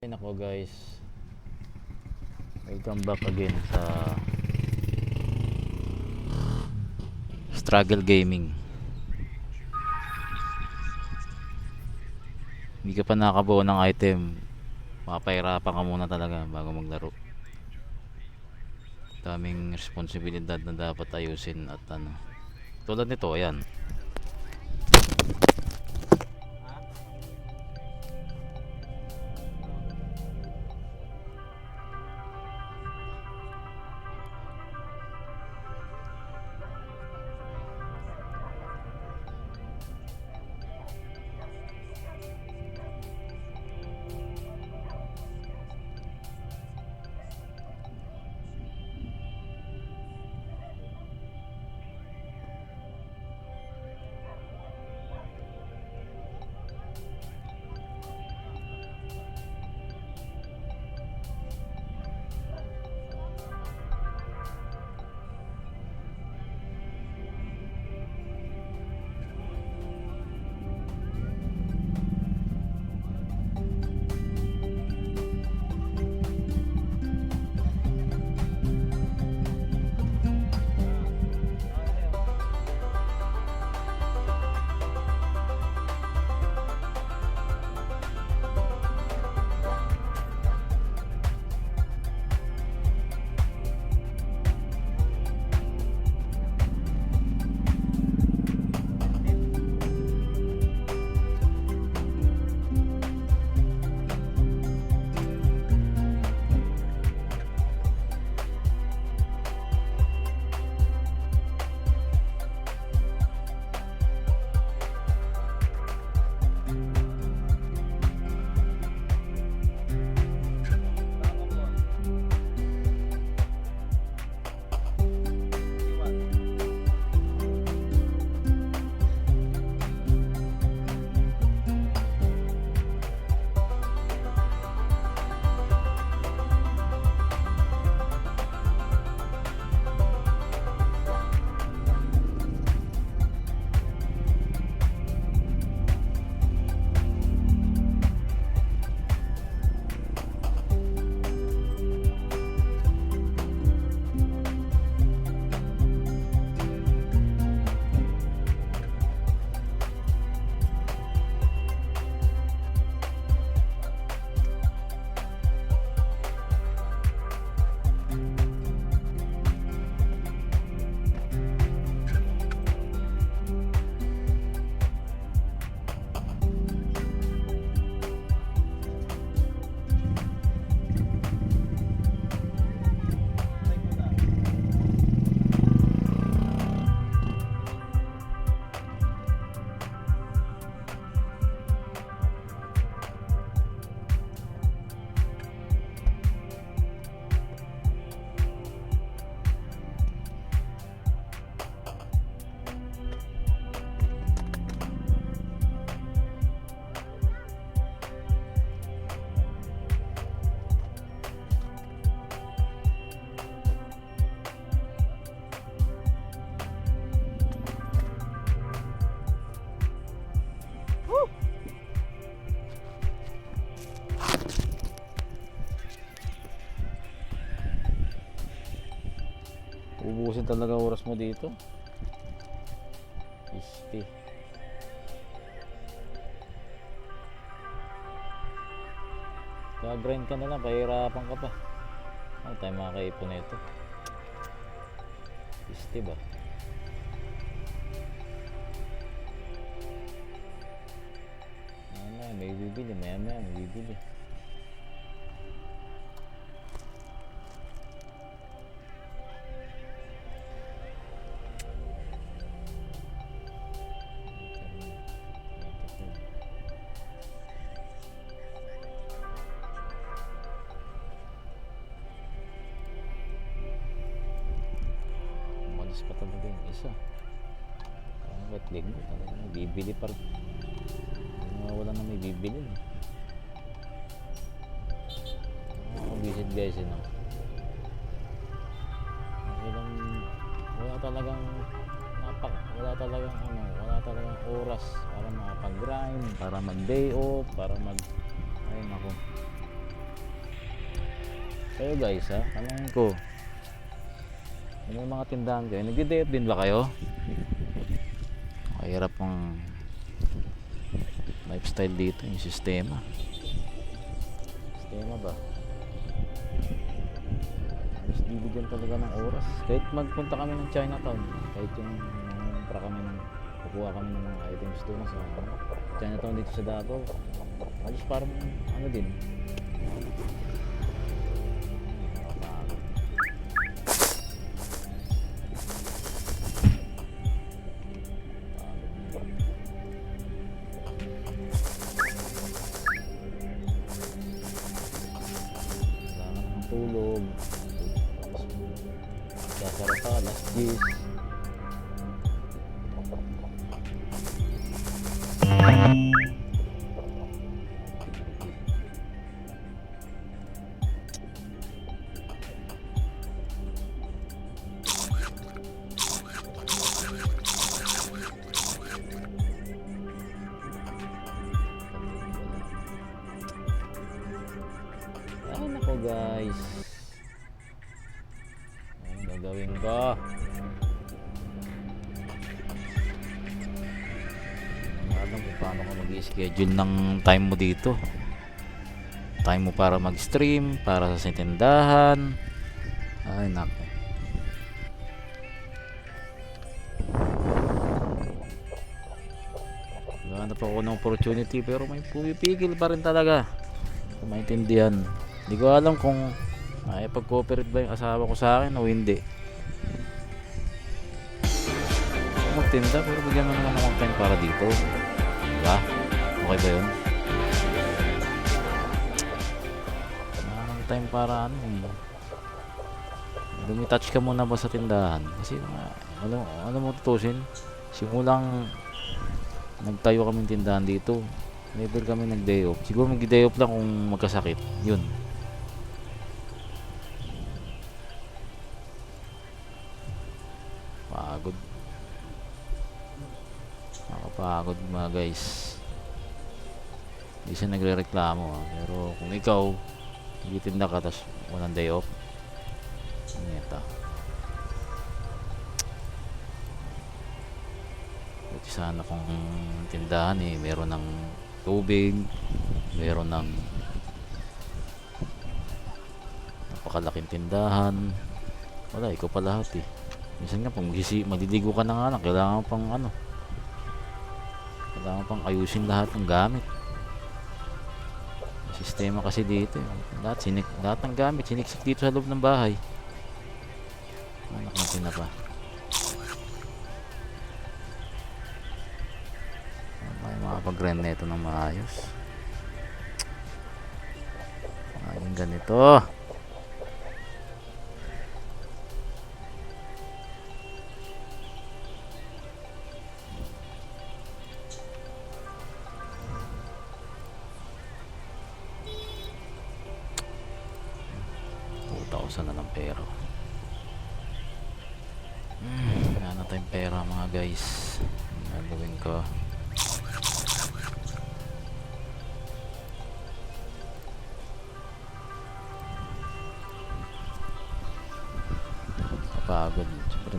Ayun ako guys, welcome back again sa Struggle Gaming. Hindi ka pa nakabuo ng item, mapahirapan ka muna talaga bago maglaro. Daming responsibilidad na dapat ayusin at tulad nito, ayan. Ubusin talaga oras mo dito. Isti. Kaya-grind ka na lang, pahirapan ka pa. Ano tayo makakaipon na ito? Isti ba? Maya may bibili, maya may bibili. Pa talaga yung isa. Kahit linggo talaga may bibili pa rin. Wala na may bibili. Visit guys yun. Wala talagang wala talagang oras para makapag-grind, para mag-day off, para ay nako. Kayo guys ha, tanongin ko. Ano yung mga tindahan kayo? Nagde-day off din ba kayo? Mahirap ang lifestyle dito, yung sistema. Sistema ba? Mas bibigyan talaga ng oras. Kahit magpunta kami ng Chinatown, kahit yung para kami ng kukuha kami ng mga items doon sa Chinatown dito sa Davao. Alis parang ano din. Tulog, sasara pa, alas 10. Ay nako guys, ano gagawin ko? Alam kung paano ka mag-i-schedule ng time mo dito. Time mo para mag-stream, para sa tindahan. Ay nako. Naghanap ako ng opportunity pero may pumipigil pa rin talaga. Kung maintindihan. Hindi ko alam kung ay pag-cooperate ba yung asawa ko sa akin o hindi. Magtinda pero bigyan mo naman ng time para dito. Diba? Okay ba yun? Kailangan time para ano eh. Dumitouch ka muna ba sa tindahan? Kasi ano mo tutusin? Simulang nagtayo kami tindahan dito. Never kami nag-day off. Siguro mag-day off lang kung magkasakit. Yun. Pagod. Nakapagod mga guys. Hindi siya nagre-reklamo ha. Pero kung ikaw tigitinda ka tapos walang day off, neta. Buti sana kung tindahan eh meron ng tubig, meron ng napakalaking tindahan. Wala, ikaw pa lahat eh. Minsan nga pag magdiligo ka na nga lang, kailangan pang ayusin lahat ng gamit. Sistema kasi dito eh. Lahat ng gamit siniksik dito sa loob ng bahay. Anak natin na pa. May makapag-rent na ito ng maayos. Ayun ganito. 2,000 na ng pera. Wala na tayong pera mga guys. Ang gagawin ko, kapagod. Siyempre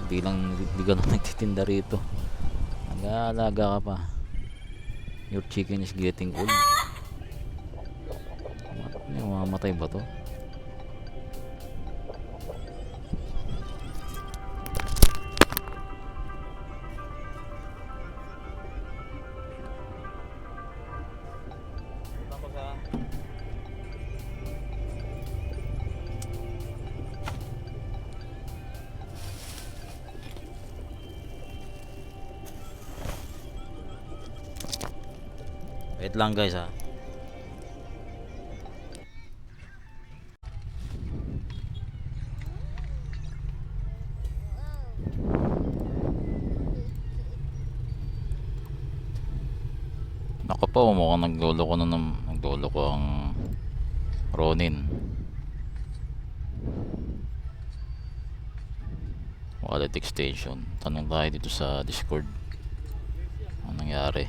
hindi ka na nagtitinda rito, nag-aalaga ka pa. Your chicken is getting old. Mamamatay ba to? Wait lang guys ha. Ako po, mukhang naglolo ko ang Ronin. Wallet extension. Tanong tayo dito sa Discord. Anong nangyari?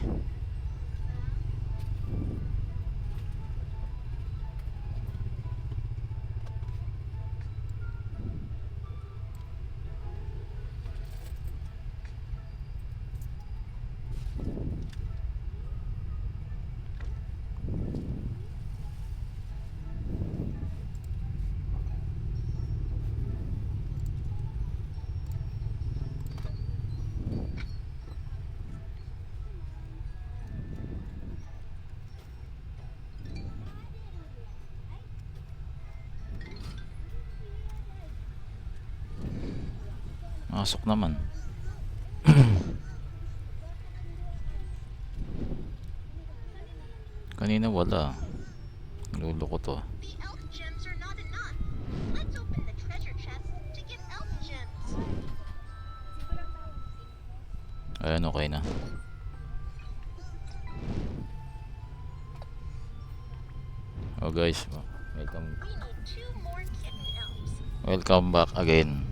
Masok naman. Kanina wala. Luloko to. The elf gems are not enough. Let's open the treasure chest to get elf gems. Ayan, okay na. Oh guys, welcome We need 2 more kitten elves. welcome back again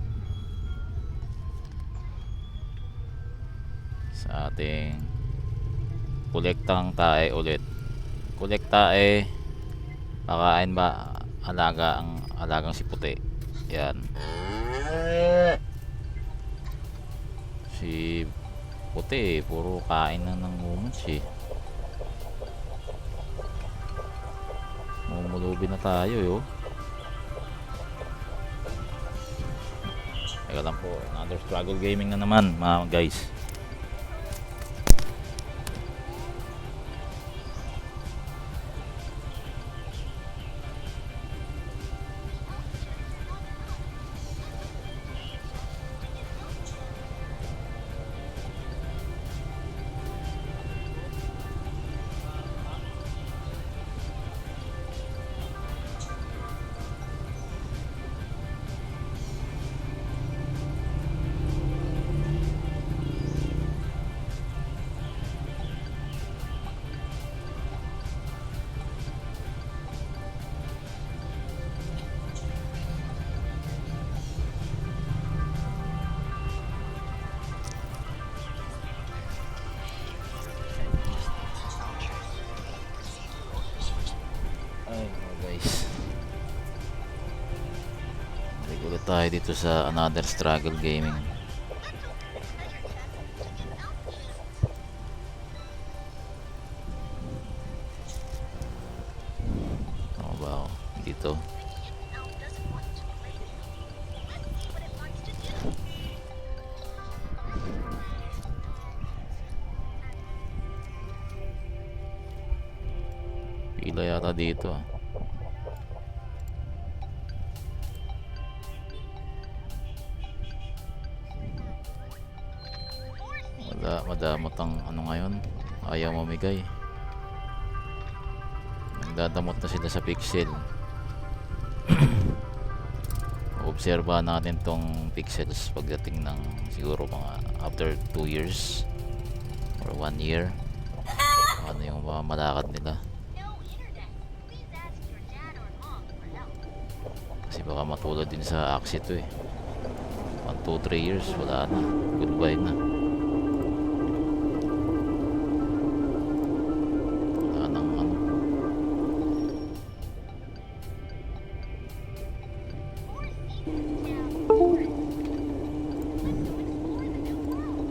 sa ating kolektang tae ulit. Kolektae, pakain ba alagang si puti. Yan. Si puti, puro kain na ng humans eh. Mumulubi na tayo yo. Teka lang po, another struggle gaming na naman mga guys. Ay mga guys, balik ulit tayo dito sa another struggle gaming. Ano ba ako dito? Elf doesn't want to play. Let's see what it wants to do. Pila yata dito ah. Madamot ang ano ngayon, ayaw mamigay. Nagdadamot na sila sa pixel. Obserbahan natin tong pixels pagdating ng siguro mga after 2 years or 1 year. Ano yung mga malakad nila. No internet. Please ask your dad or mom for help. Kasi baka matulad din sa Axie to eh. 1, 2, 3 years wala na. Goodbye na. Wala nang ano. More secrets down the forest. Let's go explore the new world.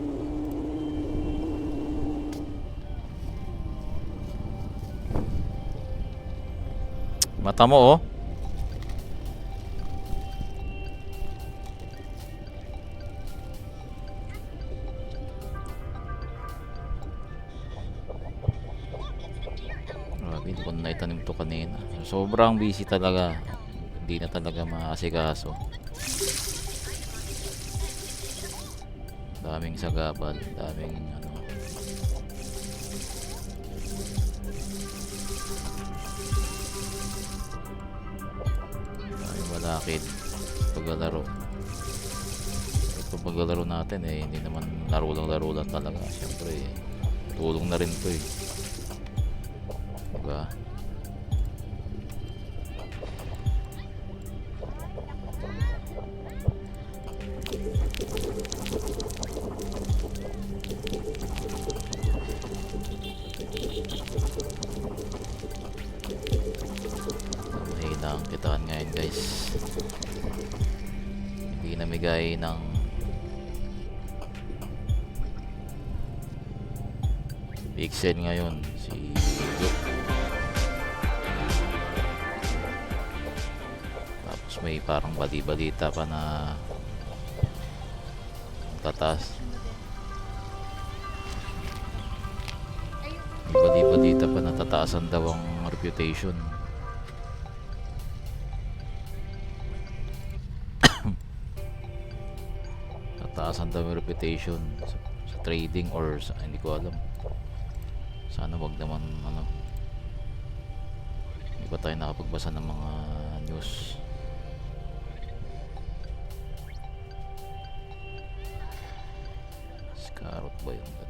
Mata mo oh. Grabe, hindi ko na naitanim to kanina. Sobrang busy talaga. Hindi na talaga maasikaso. Daming sagabal, daming ano. Daming malakid paglalaro. Ito paglalaro natin eh, hindi naman laro lang talaga. Siyempre eh, tulong na rin to eh. Diba? Mahina ang kitaan ngayon guys. Hindi namigay ng pixel ngayon si Luke. Tapos may parang bali-balita pa na tataas. May bali-balita pa na tataasan daw ang reputation. tataasan daw yung reputation sa trading or sa, hindi ko alam. Sana wag naman ano, hindi pa tayo nakapagbasa ng mga news. Scarot ba yun?